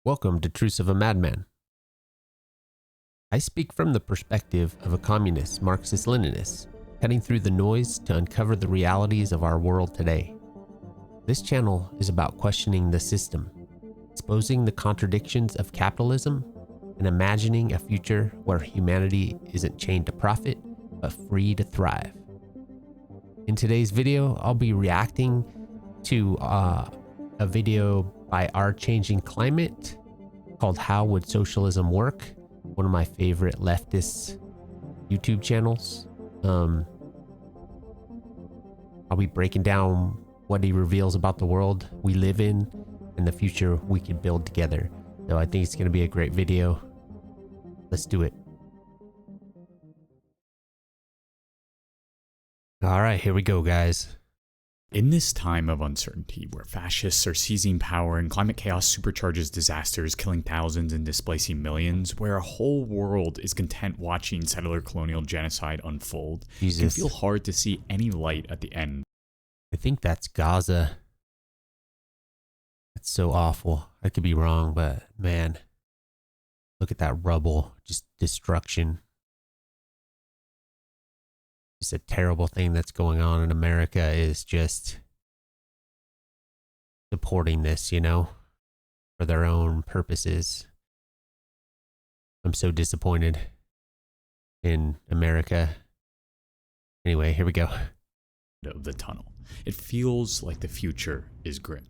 Welcome to Truths of a Madman. I speak from the perspective of a communist, Marxist-Leninist, cutting through the noise to uncover the realities of our world today. This channel is about questioning the system, exposing the contradictions of capitalism, and imagining a future where humanity isn't chained to profit, but free to thrive. In today's video, I'll be reacting to a video by Our Changing Climate called How Would Socialism Work? One of my favorite leftist YouTube channels. I'll be breaking down what he reveals about the world we live in and the future we can build together. So I think it's going to be a great video. Let's do it. All right, here we go, guys. In this time of uncertainty, where fascists are seizing power and climate chaos supercharges disasters, killing thousands and displacing millions, where a whole world is content watching settler colonial genocide unfold, it can feel hard to see any light at the end. I think that's Gaza. It's so awful. I could be wrong, but man, look at that rubble, just destruction. It's a terrible thing that's going on in America is just supporting this, you know, for their own purposes. I'm so disappointed in America. Anyway, here we go. Of the tunnel. It feels like the future is grim,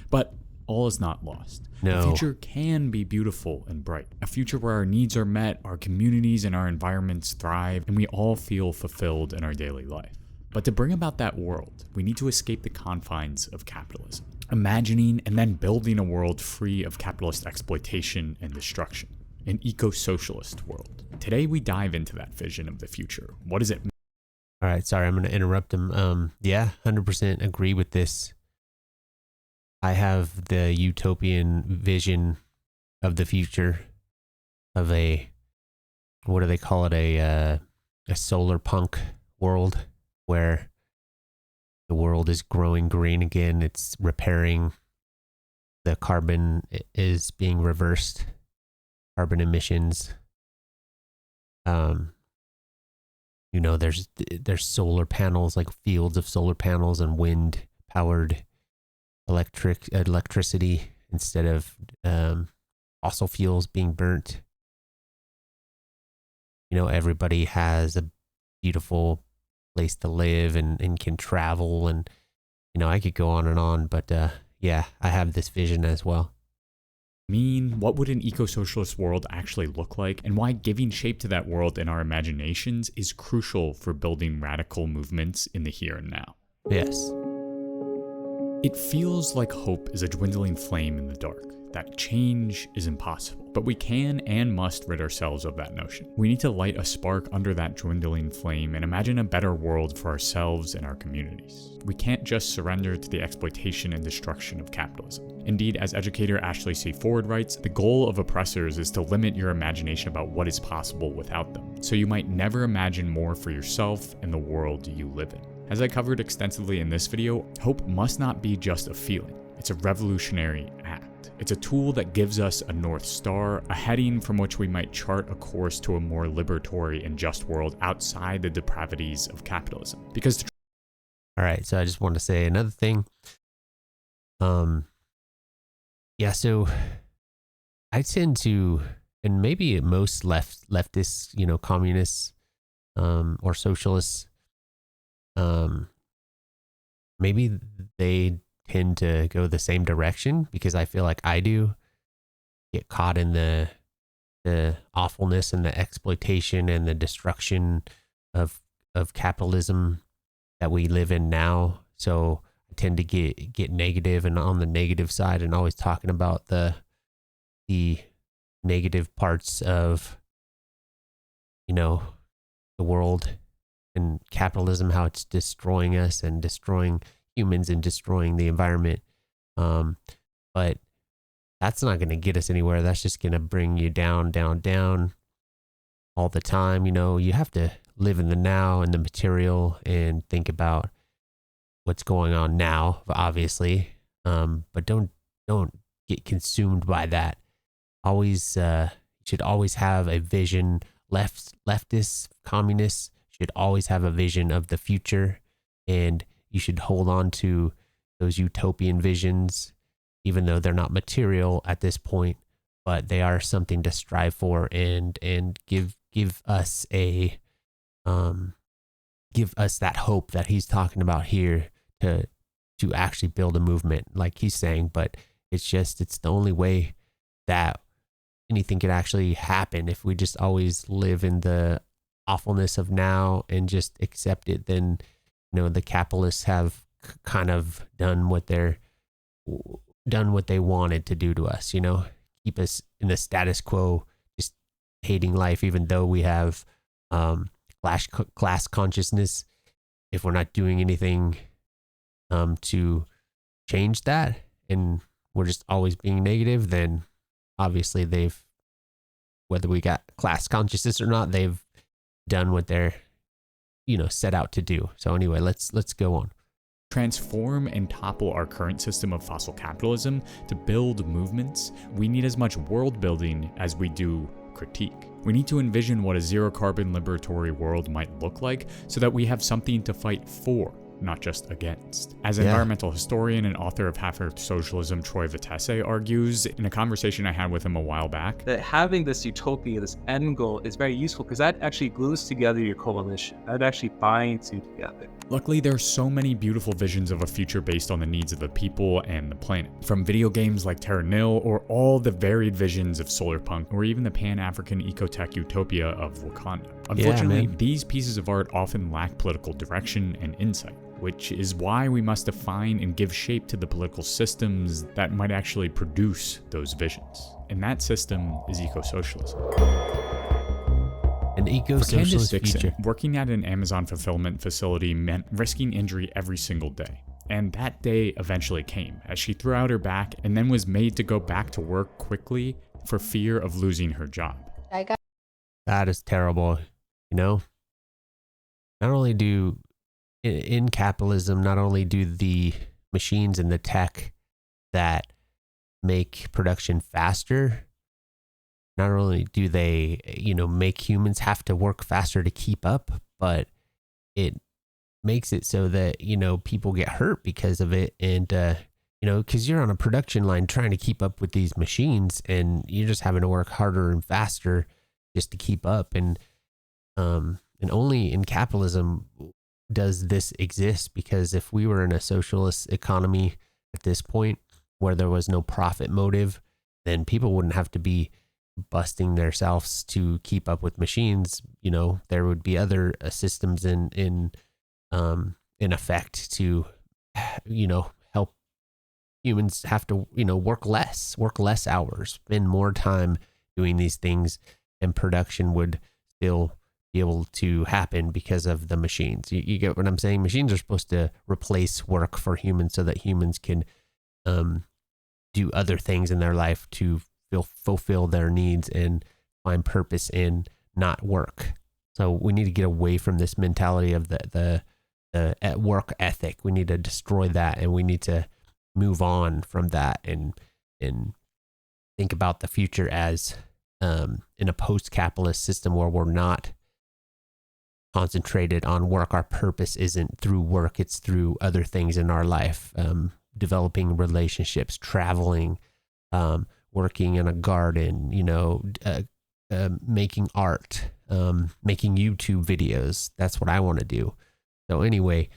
but all is not lost. No. The future can be beautiful and bright. A future where our needs are met, our communities and our environments thrive, and we all feel fulfilled in our daily life. But to bring about that world, we need to escape the confines of capitalism, imagining and then building a world free of capitalist exploitation and destruction, an eco-socialist world. Today we dive into that vision of the future. What does it mean? All right, sorry, I'm going to interrupt him. Yeah, 100% agree with this. I have the utopian vision of the future of a, what do they call it? A solar punk world where the world is growing green again. It's repairing. The carbon is being reversed. Carbon emissions. You know, there's solar panels, like fields of solar panels and wind powered electricity instead of fossil fuels being burnt. You know, everybody has a beautiful place to live and can travel, and you know, I could go on, but yeah, I have this vision as well. What would an eco-socialist world actually look like, and why giving shape to that world in our imaginations is crucial for building radical movements in the here and now. Yes. It feels like hope is a dwindling flame in the dark, that change is impossible, but we can and must rid ourselves of that notion. We need to light a spark under that dwindling flame and imagine a better world for ourselves and our communities. We can't just surrender to the exploitation and destruction of capitalism. Indeed, as educator Ashley C. Ford writes, the goal of oppressors is to limit your imagination about what is possible without them, so you might never imagine more for yourself and the world you live in. As I covered extensively in this video, hope must not be just a feeling. It's a revolutionary act. It's a tool that gives us a North Star, a heading from which we might chart a course to a more liberatory and just world outside the depravities of capitalism. Because all right, so I just want to say another thing. Yeah, so I tend to, and maybe most leftists, you know, communists or socialists, maybe they tend to go the same direction because I feel like I do get caught in the awfulness and the exploitation and the destruction of capitalism that we live in now. So I tend to get negative and on the negative side and always talking about the negative parts of, you know, the world and capitalism, how it's destroying us and destroying humans and destroying the environment. But that's not going to get us anywhere. That's just going to bring you down, down, down all the time. You know, you have to live in the now and the material and think about what's going on now, obviously. But don't get consumed by that always should always have a vision. Leftists, communists should always have a vision of the future, and you should hold on to those utopian visions, even though they're not material at this point, but they are something to strive for, and give us a give us that hope that he's talking about here to actually build a movement, like he's saying. But it's the only way that anything could actually happen. If we just always live in the awfulness of now and just accept it, then the capitalists have kind of done what they wanted to do to us. Keep us in the status quo, just hating life, even though we have class consciousness. If we're not doing anything to change that, and we're just always being negative, then obviously whether we got class consciousness or not, they've done what they're set out to do. So anyway, let's go on. Transform and topple our current system of fossil capitalism to build movements, we need as much world building as we do critique. We need to envision what a zero carbon liberatory world might look like so that we have something to fight for, not just against. As environmental historian and author of Half Earth Socialism, Troy Vitesse argues in a conversation I had with him a while back, that having this utopia, this end goal, is very useful because that actually glues together your coalition. That actually binds you together. Luckily, there are so many beautiful visions of a future based on the needs of the people and the planet. From video games like Terra Nil, or all the varied visions of Solarpunk, or even the Pan-African ecotech utopia of Wakanda. Unfortunately, these pieces of art often lack political direction and insight, which is why we must define and give shape to the political systems that might actually produce those visions. And that system is eco-socialism. An eco-socialist future. Working at an Amazon fulfillment facility meant risking injury every single day. And that day eventually came, as she threw out her back and then was made to go back to work quickly for fear of losing her job. That is terrible. Not only do in capitalism, not only do the machines and the tech that make production faster, not only do they, make humans have to work faster to keep up, but it makes it so that, people get hurt because of it. And, because you're on a production line trying to keep up with these machines, and you're just having to work harder and faster just to keep up. And only in capitalism does this exist, because if we were in a socialist economy at this point where there was no profit motive, then people wouldn't have to be busting themselves to keep up with machines. There would be other systems in effect to help humans have to work less hours, spend more time doing these things, and production would still be able to happen because of the machines. You get what I'm saying? Machines are supposed to replace work for humans so that humans can do other things in their life to fulfill their needs and find purpose in not work. So we need to get away from this mentality of the work ethic. We need to destroy that, and we need to move on from that and think about the future as in a post-capitalist system where we're not concentrated on work. Our purpose isn't through work, it's through other things in our life, developing relationships, traveling, working in a garden, making art, making YouTube videos. That's what I want to do. So anyway,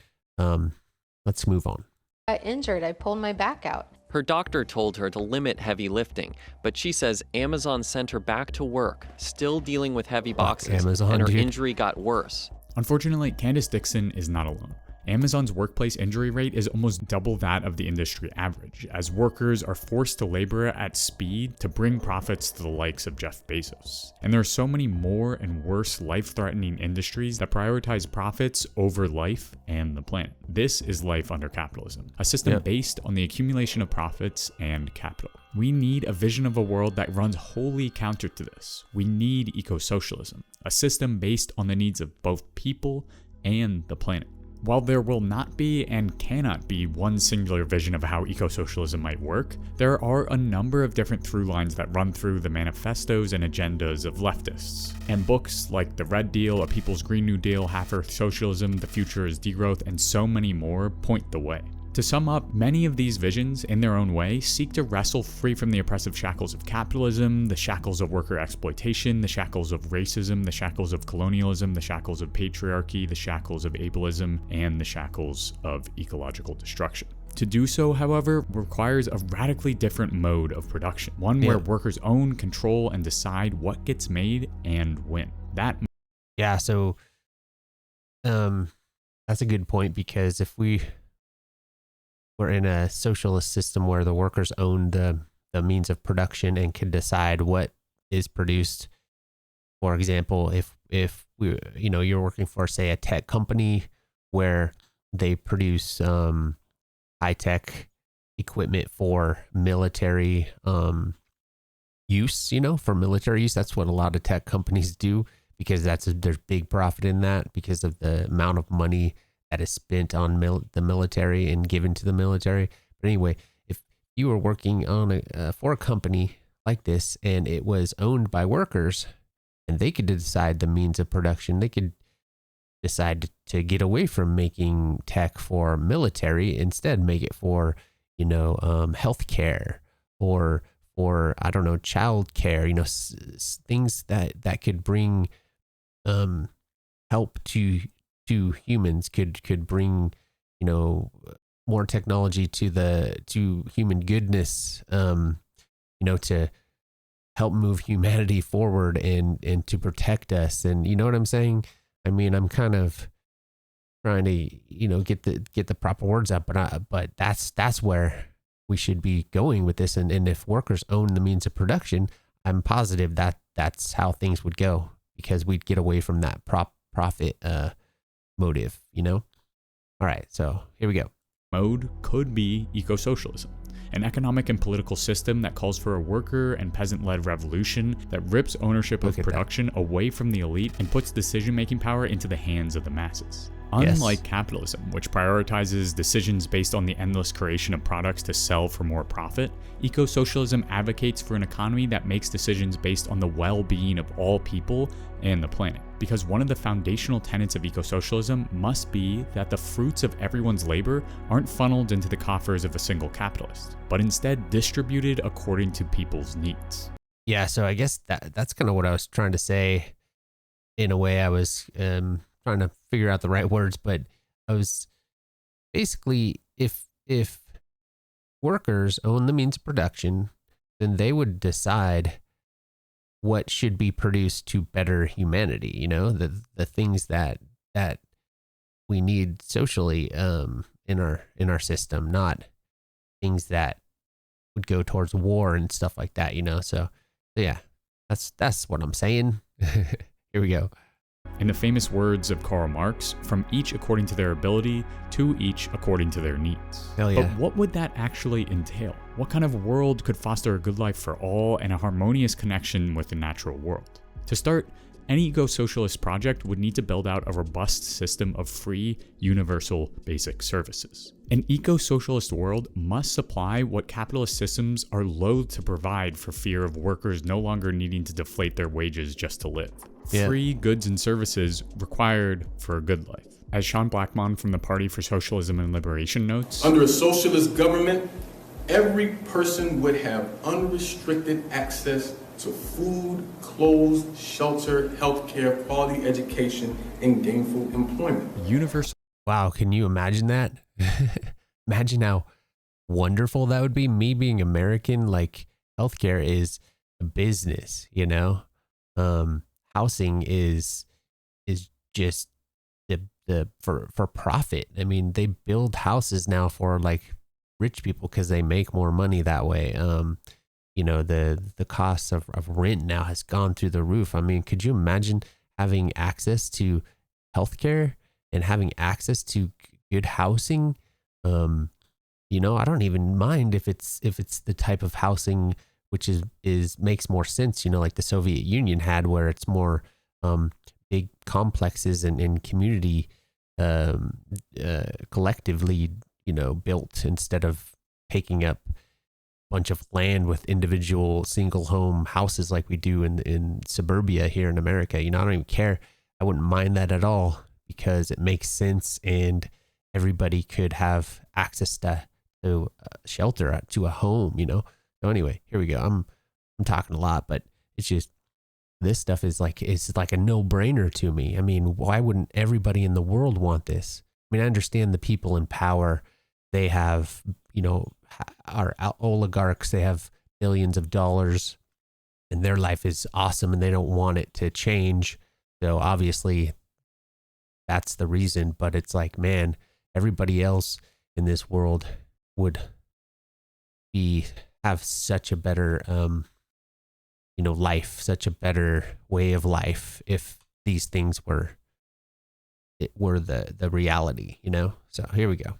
let's move on. I got injured. I pulled my back out. Her doctor told her to limit heavy lifting, but she says Amazon sent her back to work, still dealing with heavy boxes, Amazon, and her dude. injury got worse. Unfortunately, Candace Dixon is not alone. Amazon's workplace injury rate is almost double that of the industry average, as workers are forced to labor at speed to bring profits to the likes of Jeff Bezos. And there are so many more and worse life-threatening industries that prioritize profits over life and the planet. This is life under capitalism, a system based on the accumulation of profits and capital. We need a vision of a world that runs wholly counter to this. We need eco-socialism, a system based on the needs of both people and the planet. While there will not be and cannot be one singular vision of how eco-socialism might work, there are a number of different through lines that run through the manifestos and agendas of leftists. And books like The Red Deal, A People's Green New Deal, Half-Earth Socialism, The Future is Degrowth, and so many more point the way. To sum up, many of these visions, in their own way, seek to wrestle free from the oppressive shackles of capitalism, the shackles of worker exploitation, the shackles of racism, the shackles of colonialism, the shackles of patriarchy, the shackles of ableism, and the shackles of ecological destruction. To do so, however, requires a radically different mode of production, one where workers own, control, and decide what gets made and when. So that's a good point, because if we're in a socialist system where the workers own the means of production and can decide what is produced. For example, if we, you're working for, say, a tech company where they produce high-tech equipment for military use, for military use. That's what a lot of tech companies do, because there's big profit in that because of the amount of money that is spent on the military and given to the military. But anyway, if you were working on for a company like this and it was owned by workers and they could decide the means of production, they could decide to get away from making tech for military, instead make it for, healthcare or I don't know, child care, things that could bring help to humans, could bring more technology to human goodness, to help move humanity forward and to protect us. And you know what I'm saying? I mean, I'm kind of trying to get the proper words out, but that's where we should be going with this. And if workers own the means of production, I'm positive that that's how things would go, because we'd get away from that profit motive, All right, so here we go. Mode could be eco-socialism, an economic and political system that calls for a worker and peasant-led revolution that rips ownership of production away from the elite and puts decision-making power into the hands of the masses. Unlike capitalism, which prioritizes decisions based on the endless creation of products to sell for more profit, eco-socialism advocates for an economy that makes decisions based on the well-being of all people and the planet. Because one of the foundational tenets of eco-socialism must be that the fruits of everyone's labor aren't funneled into the coffers of a single capitalist, but instead distributed according to people's needs. Yeah, so I guess that's kind of what I was trying to say. In a way, I was trying to figure out the right words, but I was basically, if workers own the means of production, then they would decide what should be produced to better humanity, the things that we need socially in our system, not things that would go towards war and stuff like that, So yeah, that's what I'm saying. Here we go. In the famous words of Karl Marx, from each according to their ability, to each according to their needs. Hell yeah. But what would that actually entail? What kind of world could foster a good life for all and a harmonious connection with the natural world? To start, any eco-socialist project would need to build out a robust system of free, universal, basic services. An eco-socialist world must supply what capitalist systems are loath to provide for fear of workers no longer needing to deflate their wages just to live. Yeah. Free goods and services required for a good life. As Sean Blackmon from the Party for Socialism and Liberation notes, under a socialist government, every person would have unrestricted access to food, clothes, shelter, healthcare, quality education, and gainful employment. Universal. Wow, can you imagine that? Imagine how wonderful that would be. Me being American, like, healthcare is a business, housing is just the for profit. I mean, they build houses now for like rich people because they make more money that way. The cost of rent now has gone through the roof. I mean, could you imagine having access to healthcare and having access to good housing? I don't even mind if it's the type of housing which is makes more sense, like the Soviet Union had, where it's more big complexes and community collectively, built instead of taking up a bunch of land with individual single home houses like we do in suburbia here in America. I don't even care. I wouldn't mind that at all because it makes sense and everybody could have access to shelter, to a home, So anyway, here we go. I'm talking a lot, but it's just, this stuff is like a no-brainer to me. I mean, why wouldn't everybody in the world want this? I mean, I understand the people in power, they have, are oligarchs, they have billions of dollars and their life is awesome and they don't want it to change. So obviously that's the reason, but it's like, man, everybody else in this world would have such a better, life, such a better way of life if these things were the reality, So here we go.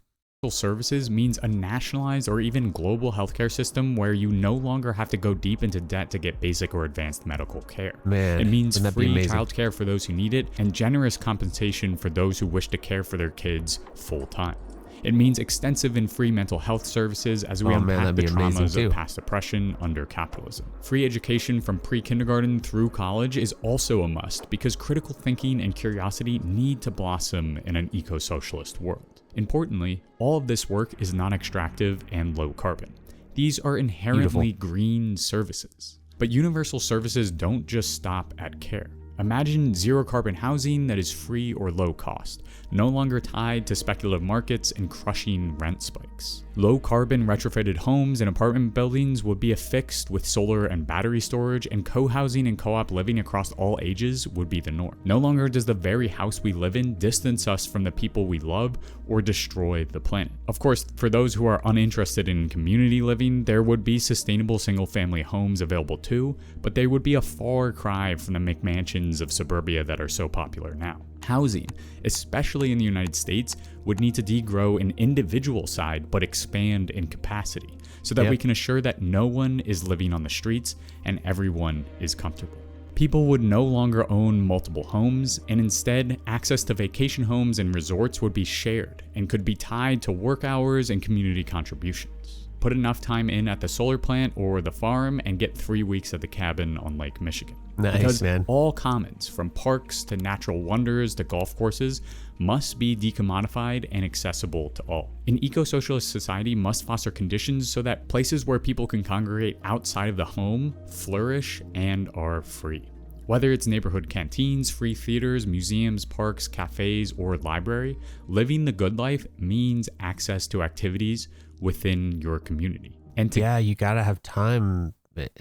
Services means a nationalized or even global healthcare system where you no longer have to go deep into debt to get basic or advanced medical care. Man, it means wouldn't that be free amazing? childcare for those who need it and generous compensation for those who wish to care for their kids full time. It means extensive and free mental health services as we unpack the traumas of past oppression under capitalism. Free education from pre-kindergarten through college is also a must because critical thinking and curiosity need to blossom in an eco-socialist world. Importantly, all of this work is non-extractive and low carbon. These are inherently green services. But universal services don't just stop at care. Imagine zero carbon housing that is free or low cost, no longer tied to speculative markets and crushing rent spikes. Low carbon retrofitted homes and apartment buildings would be affixed with solar and battery storage, and co-housing and co-op living across all ages would be the norm. No longer does the very house we live in distance us from the people we love or destroy the planet. Of course, for those who are uninterested in community living, there would be sustainable single-family homes available too, but they would be a far cry from the McMansions of suburbia that are so popular now. Housing, especially in the United States, would need to degrow in individual side but expand in capacity so that we can assure that no one is living on the streets and everyone is comfortable. People would no longer own multiple homes, and instead, access to vacation homes and resorts would be shared and could be tied to work hours and community contributions. Put enough time in at the solar plant or the farm and get 3 weeks at the cabin on Lake Michigan. Nice, because man. all commons, from parks to natural wonders to golf courses, must be decommodified and accessible to all. An eco-socialist society must foster conditions so that places where people can congregate outside of the home flourish and are free. Whether it's neighborhood canteens, free theaters, museums, parks, cafes, or library, living the good life means access to activities within your community. And you gotta have time,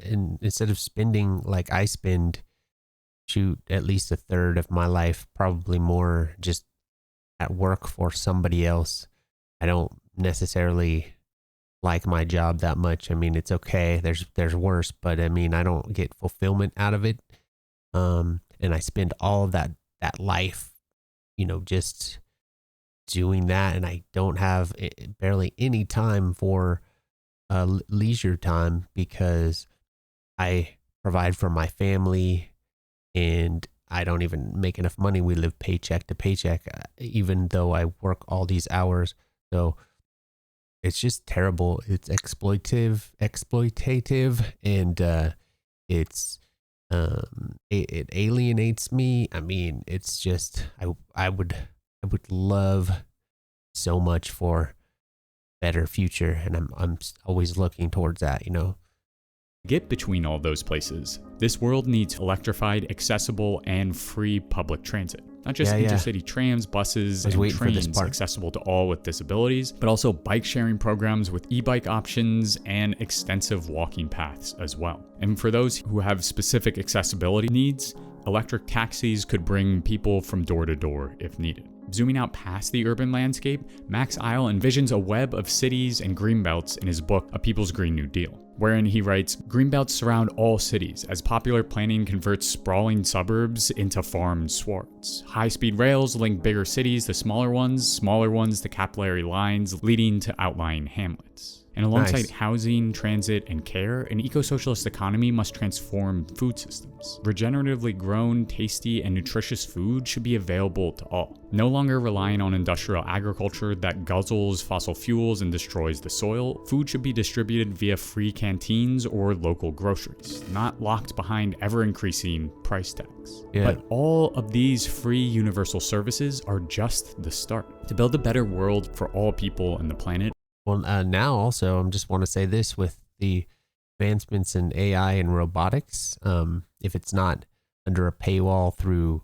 and instead of spending like I spend, at least a third of my life, probably more, just at work for somebody else. I don't necessarily like my job that much. I mean, it's okay. There's worse, but I mean, I don't get fulfillment out of it. And I spend all of that life, just doing that, and I don't have barely any time for leisure time because I provide for my family and I don't even make enough money. We live paycheck to paycheck, even though I work all these hours. So it's just terrible. It's exploitative, and it alienates me. I mean, it's just, I would love so much for better future, and I'm always looking towards that, get between all those places. This world needs electrified, accessible, and free public transit. Not just intercity trams, buses, and trains accessible to all with disabilities, but also bike sharing programs with e-bike options and extensive walking paths as well. And for those who have specific accessibility needs, electric taxis could bring people from door to door if needed. Zooming out past the urban landscape, Max Eil envisions a web of cities and greenbelts in his book, A People's Green New Deal. wherein he writes, "Greenbelts surround all cities as popular planning converts sprawling suburbs into farmed swards. High-speed rails link bigger cities to smaller ones to capillary lines leading to outlying hamlets." And alongside Nice. housing, transit, and care, an eco-socialist economy must transform food systems. Regeneratively grown, tasty, and nutritious food should be available to all, no longer relying on industrial agriculture that guzzles fossil fuels and destroys the soil. Food should be distributed via free canteens or local groceries, not locked behind ever-increasing price tags. Yeah. But all of these free universal services are just the start. To build a better world for all people and the planet, Well, now also, I just want to say this with the advancements in AI and robotics, if it's not under a paywall through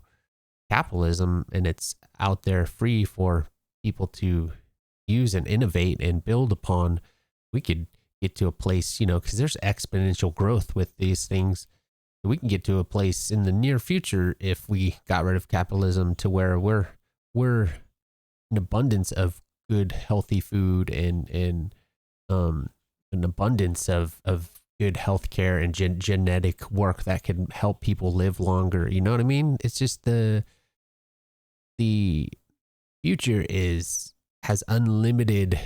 capitalism and it's out there free for people to use and innovate and build upon, we could get to a place, because there's exponential growth with these things. We can get to a place in the near future if we got rid of capitalism to where we're an abundance of good, healthy food and an abundance of good healthcare and genetic work that can help people live longer. You know what I mean? It's just the future has unlimited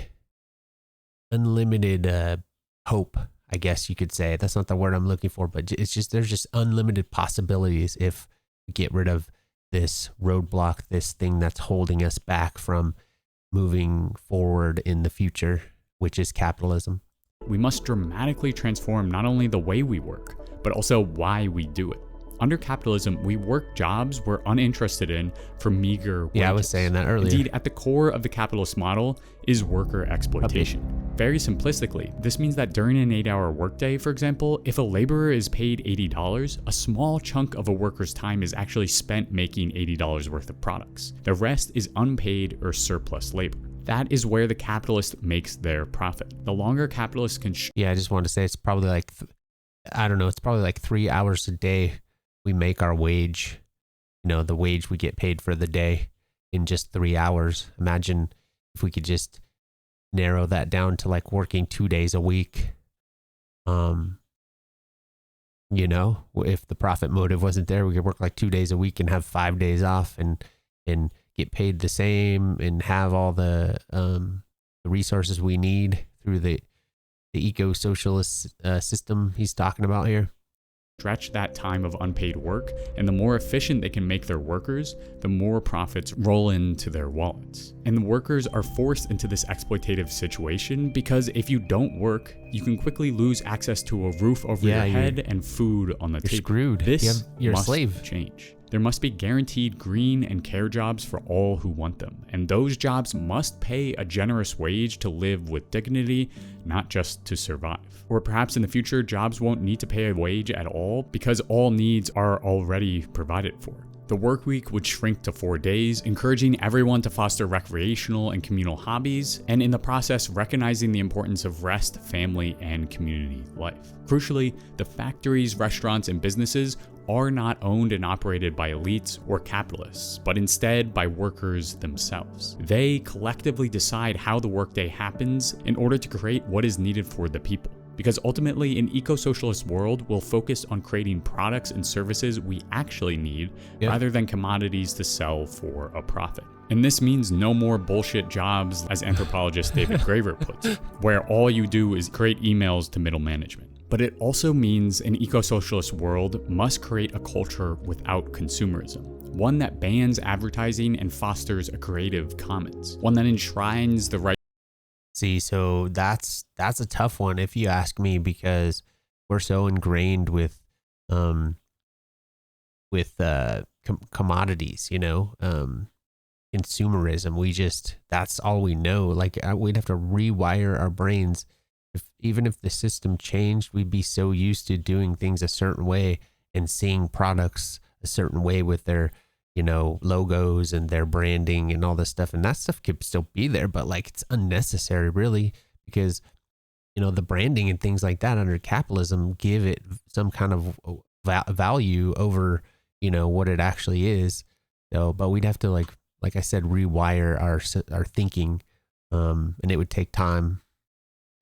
hope, I guess you could say. That's not the word I'm looking for, but it's just there's just unlimited possibilities if we get rid of this roadblock, this thing that's holding us back from moving forward in the future, which is capitalism. we must dramatically transform not only the way we work, but also why we do it. Under capitalism, we work jobs we're uninterested in for meager wages. Yeah, I was saying that earlier. Indeed, at the core of the capitalist model is worker exploitation. Very simplistically, this means that during an 8-hour workday, for example, if a laborer is paid $80, a small chunk of a worker's time is actually spent making $80 worth of products. The rest is unpaid or surplus labor. That is where the capitalist makes their profit. The longer capitalists can... Yeah, I just wanted to say it's probably like, it's probably like 3 hours a day we make our wage, the wage we get paid for the day in just 3 hours. Imagine if we could just narrow that down to like working 2 days a week. If the profit motive wasn't there, we could work like 2 days a week and have 5 days off and get paid the same and have all the resources we need through the eco-socialist system he's talking about here. Stretch that time of unpaid work, and the more efficient they can make their workers, the more profits roll into their wallets. And the workers are forced into this exploitative situation because if you don't work, you can quickly lose access to a roof over your head and food on the table. You're screwed. This you're must a slave. change. There must be guaranteed green and care jobs for all who want them, and those jobs must pay a generous wage to live with dignity, not just to survive. Or perhaps in the future, jobs won't need to pay a wage at all because all needs are already provided for. The work week would shrink to 4 days, encouraging everyone to foster recreational and communal hobbies, and in the process recognizing the importance of rest, family, and community life. Crucially, the factories, restaurants, and businesses are not owned and operated by elites or capitalists, but instead by workers themselves. They collectively decide how the workday happens in order to create what is needed for the people. Because ultimately, an eco-socialist world will focus on creating products and services we actually need rather than commodities to sell for a profit. And this means no more bullshit jobs, as anthropologist David Graeber puts it, where all you do is create emails to middle management. But it also means an eco-socialist world must create a culture without consumerism. One that bans advertising and fosters a creative commons. One that enshrines the right. See, so that's a tough one if you ask me, because we're so ingrained with commodities, consumerism. That's all we know. Like we'd have to rewire our brains. Even if the system changed, we'd be so used to doing things a certain way and seeing products a certain way with their logos and their branding and all this stuff. And that stuff could still be there, but like it's unnecessary really, because, the branding and things like that under capitalism give it some kind of value over, what it actually is. So, but we'd have to like I said, rewire our thinking, and it would take time.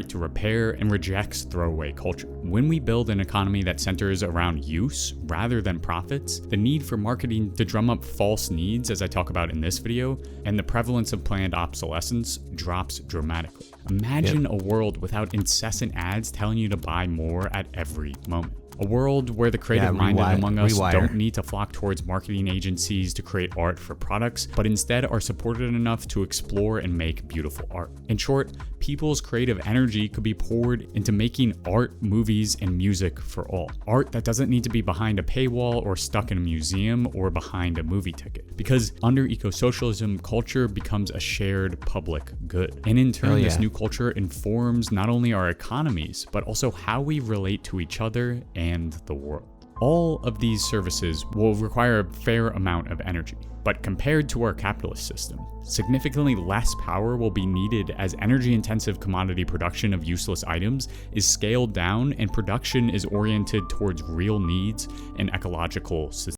to repair and rejects throwaway culture. When we build an economy that centers around use rather than profits, the need for marketing to drum up false needs, as I talk about in this video, and the prevalence of planned obsolescence drops dramatically. Imagine a world without incessant ads telling you to buy more at every moment. A world where the creative-minded among us don't need to flock towards marketing agencies to create art for products, but instead are supported enough to explore and make beautiful art. In short, people's creative energy could be poured into making art, movies, and music for all. Art that doesn't need to be behind a paywall or stuck in a museum or behind a movie ticket. Because under eco-socialism, culture becomes a shared public good. And in turn, this new culture informs not only our economies, but also how we relate to each other and the world. All of these services will require a fair amount of energy, but compared to our capitalist system, significantly less power will be needed as energy-intensive commodity production of useless items is scaled down and production is oriented towards real needs and ecological systems.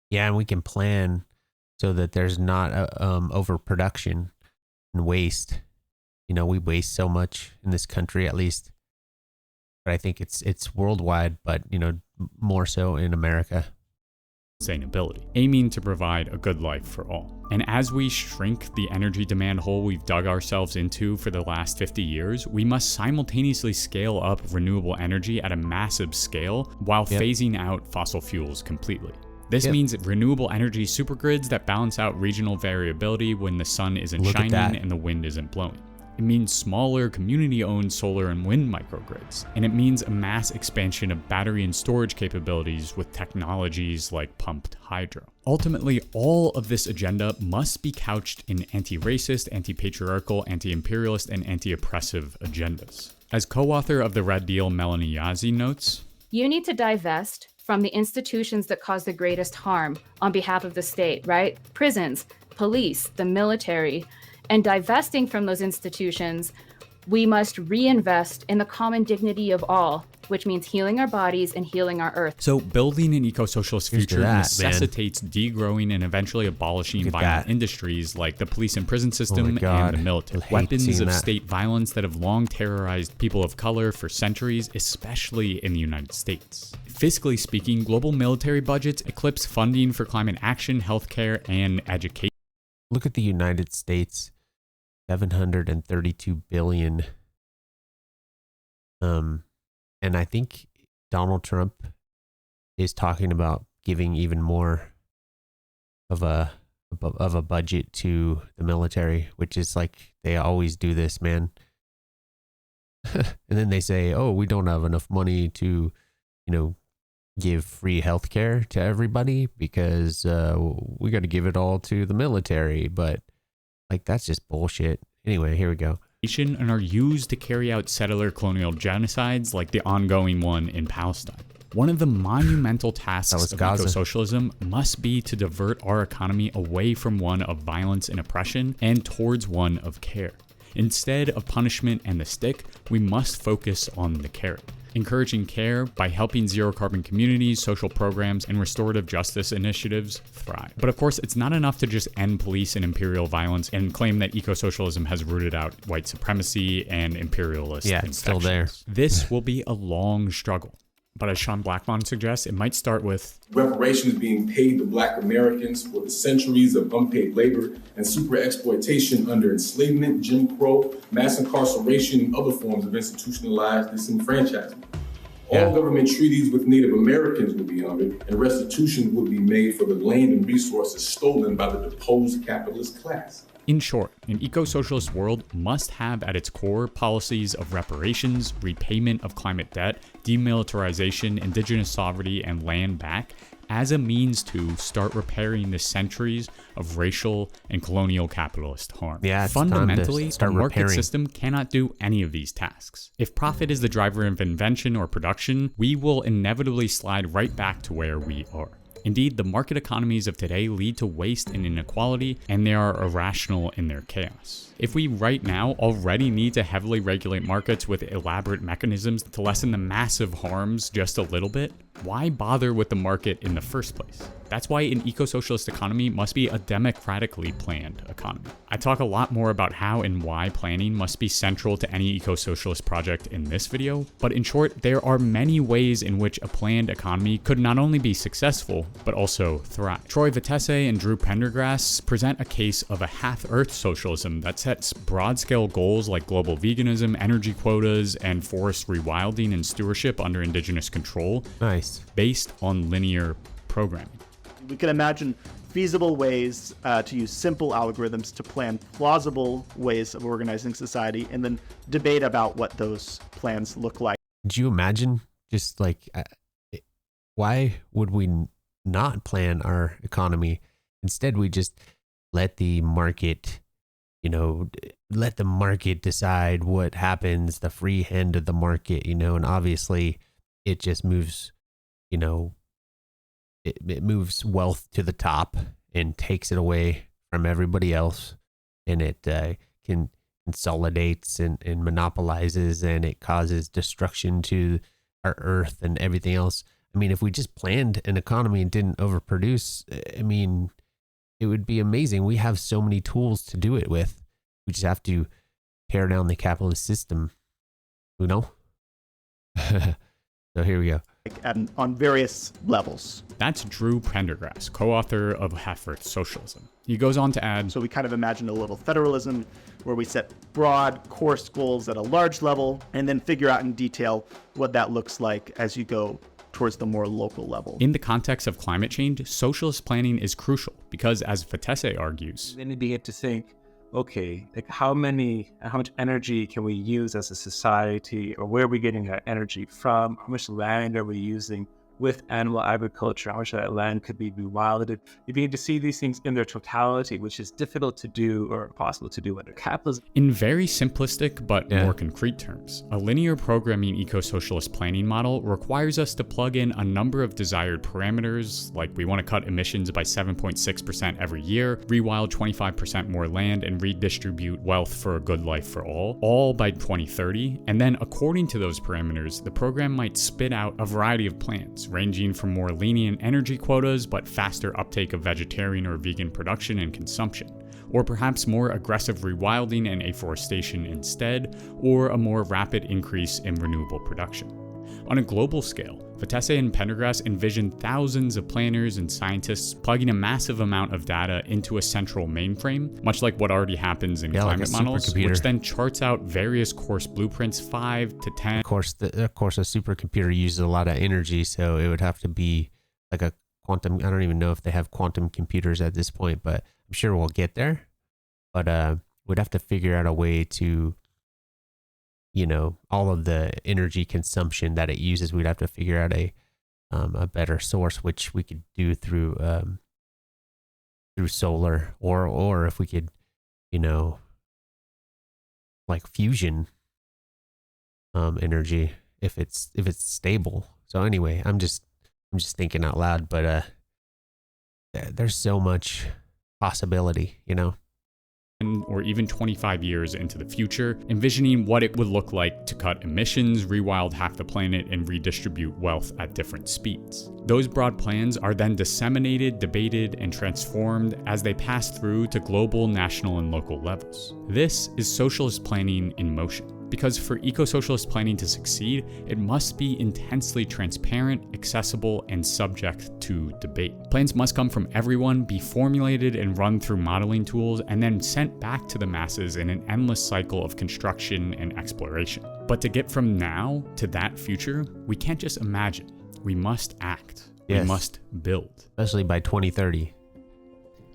Yeah, and we can plan so that there's not overproduction and waste. You know, we waste so much in this country, at least. But I think it's worldwide, but you know, more so in America. Sustainability, aiming to provide a good life for all. And as we shrink the energy demand hole we've dug ourselves into for the last 50 years, we must simultaneously scale up renewable energy at a massive scale while phasing out fossil fuels completely. This means renewable energy supergrids that balance out regional variability when the sun isn't shining and the wind isn't blowing. It means smaller community-owned solar and wind microgrids. And it means a mass expansion of battery and storage capabilities with technologies like pumped hydro. Ultimately, all of this agenda must be couched in anti-racist, anti-patriarchal, anti-imperialist, and anti-oppressive agendas. As co-author of the Red Deal, Melanie Yazzie notes, "You need to divest from the institutions that cause the greatest harm on behalf of the state, right? Prisons, police, the military. And divesting from those institutions, we must reinvest in the common dignity of all, which means healing our bodies and healing our earth." So building an eco-socialist future necessitates degrowing and eventually abolishing violent industries like the police and prison system and the military. Weapons of state violence that have long terrorized people of color for centuries, especially in the United States. Fiscally speaking, global military budgets eclipse funding for climate action, healthcare, and education. Look at the United States. 732 billion. And I think Donald Trump is talking about giving even more of a budget to the military, which is like they always do this, man. And then they say, "Oh, we don't have enough money to, you know, give free healthcare to everybody because we got to give it all to the military." But like, that's just bullshit. Anyway, here we go. And are used to carry out settler colonial genocides like the ongoing one in Palestine. One of the monumental tasks of eco-socialism must be to divert our economy away from one of violence and oppression and towards one of care. Instead of punishment and the stick, we must focus on the carrot. Encouraging care by helping zero-carbon communities, social programs, and restorative justice initiatives thrive. But of course, it's not enough to just end police and imperial violence and claim that eco-socialism has rooted out white supremacy and imperialist infections. It's still there. This will be a long struggle. But as Sean Blackmon suggests, it might start with reparations being paid to Black Americans for the centuries of unpaid labor and super exploitation under enslavement, Jim Crow, mass incarceration, and other forms of institutionalized disenfranchisement. All government treaties with Native Americans would be honored, and restitution would be made for the land and resources stolen by the deposed capitalist class. In short, an eco-socialist world must have at its core policies of reparations, repayment of climate debt, demilitarization, indigenous sovereignty, and land back as a means to start repairing the centuries of racial and colonial capitalist harm. Fundamentally, a market system cannot do any of these tasks. If profit is the driver of invention or production, we will inevitably slide right back to where we are. Indeed, the market economies of today lead to waste and inequality, and they are irrational in their chaos. If we right now already need to heavily regulate markets with elaborate mechanisms to lessen the massive harms just a little bit, why bother with the market in the first place? That's why an eco-socialist economy must be a democratically planned economy. I talk a lot more about how and why planning must be central to any eco-socialist project in this video, but in short, there are many ways in which a planned economy could not only be successful, but also thrive. Troy Vitesse and Drew Pendergrass present a case of a half-earth socialism that sets broad-scale goals like global veganism, energy quotas, and forest rewilding and stewardship under indigenous control. Nice. Based on linear programming. We can imagine feasible ways to use simple algorithms to plan plausible ways of organizing society, and then debate about what those plans look like. Could you imagine just like, why would we not plan our economy? Instead, we just let the market, let the market decide what happens, the free hand of the market, and obviously it just moves, it moves wealth to the top and takes it away from everybody else, and it consolidates and monopolizes, and it causes destruction to our earth and everything else. I mean, if we just planned an economy and didn't overproduce, I mean, it would be amazing. We have so many tools to do it with. We just have to tear down the capitalist system, So here we go. On various levels. That's Drew Pendergrass, co-author of Half-Earth Socialism. He goes on to add, so we kind of imagine a little federalism where we set broad, coarse goals at a large level and then figure out in detail what that looks like as you go towards the more local level. In the context of climate change, socialist planning is crucial because, as Vitesse argues, then you begin to think, okay, like how much energy can we use as a society, or where are we getting our energy from? How much land are we using with animal agriculture? How much of that land could be rewilded? You begin to see these things in their totality, which is difficult to do or impossible to do under capitalism. In very simplistic but more concrete terms, a linear programming eco-socialist planning model requires us to plug in a number of desired parameters, like we want to cut emissions by 7.6% every year, rewild 25% more land, and redistribute wealth for a good life for all by 2030. And then according to those parameters, the program might spit out a variety of plans, ranging from more lenient energy quotas but faster uptake of vegetarian or vegan production and consumption, or perhaps more aggressive rewilding and afforestation instead, or a more rapid increase in renewable production. On a global scale, Vitesse and Pendergrass envision thousands of planners and scientists plugging a massive amount of data into a central mainframe, much like what already happens in climate models, which then charts out various course blueprints 5 to 10. Of course, a supercomputer uses a lot of energy, so it would have to be like a quantum. I don't even know if they have quantum computers at this point, but I'm sure we'll get there. But we'd have to figure out a way to, all of the energy consumption that it uses, we'd have to figure out a better source, which we could do through solar, or if we could, like fusion energy, if it's stable. So anyway, I'm just thinking out loud, but there's so much possibility, or even 25 years into the future, envisioning what it would look like to cut emissions, rewild half the planet, and redistribute wealth at different speeds. Those broad plans are then disseminated, debated, and transformed as they pass through to global, national, and local levels. This is socialist planning in motion. Because for eco-socialist planning to succeed, it must be intensely transparent, accessible, and subject to debate. Plans must come from everyone, be formulated and run through modeling tools, and then sent back to the masses in an endless cycle of construction and exploration. But to get from now to that future, we can't just imagine. We must act. Yes. We must build. Especially by 2030.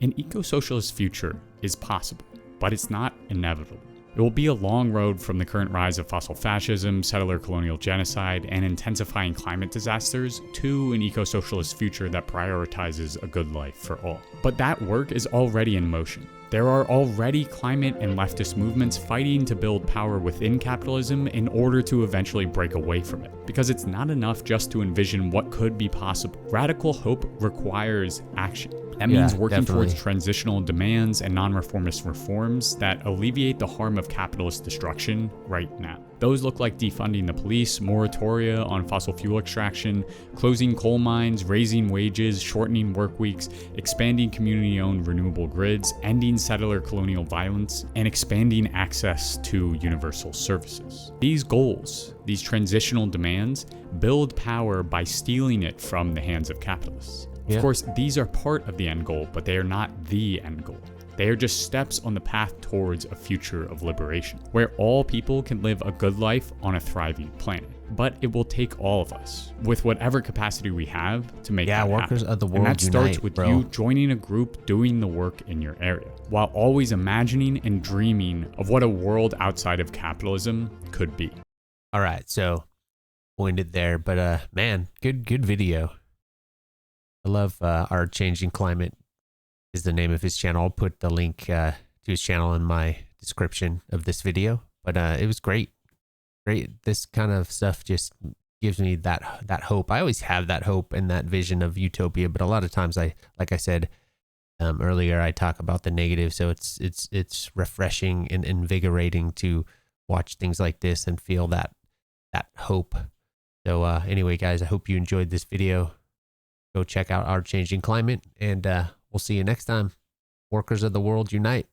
An eco-socialist future is possible, but it's not inevitable. It will be a long road from the current rise of fossil fascism, settler colonial genocide, and intensifying climate disasters to an eco-socialist future that prioritizes a good life for all. But that work is already in motion. There are already climate and leftist movements fighting to build power within capitalism in order to eventually break away from it. Because it's not enough just to envision what could be possible. Radical hope requires action. That means working towards transitional demands and non-reformist reforms that alleviate the harm of capitalist destruction right now. Those look like defunding the police, moratoria on fossil fuel extraction, closing coal mines, raising wages, shortening work weeks, expanding community-owned renewable grids, ending settler colonial violence, and expanding access to universal services. These goals, these transitional demands, build power by stealing it from the hands of capitalists. Yeah. Of course, these are part of the end goal, but they are not the end goal. They are just steps on the path towards a future of liberation, where all people can live a good life on a thriving planet. But it will take all of us, with whatever capacity we have, to make that workers happen. of the world And that starts unite, with bro. you joining a group doing the work in your area, while always imagining and dreaming of what a world outside of capitalism could be. All right, so we'll end it there. But man, good video. I love Our Changing Climate is the name of his channel. I'll put the link to his channel in my description of this video. But it was great. This kind of stuff just gives me that hope. I always have that hope and that vision of utopia, but a lot of times like I said earlier, I talk about the negative. So it's refreshing and invigorating to watch things like this and feel that hope. So anyway, guys, I hope you enjoyed this video. Go check out Our Changing Climate, and we'll see you next time. Workers of the world unite.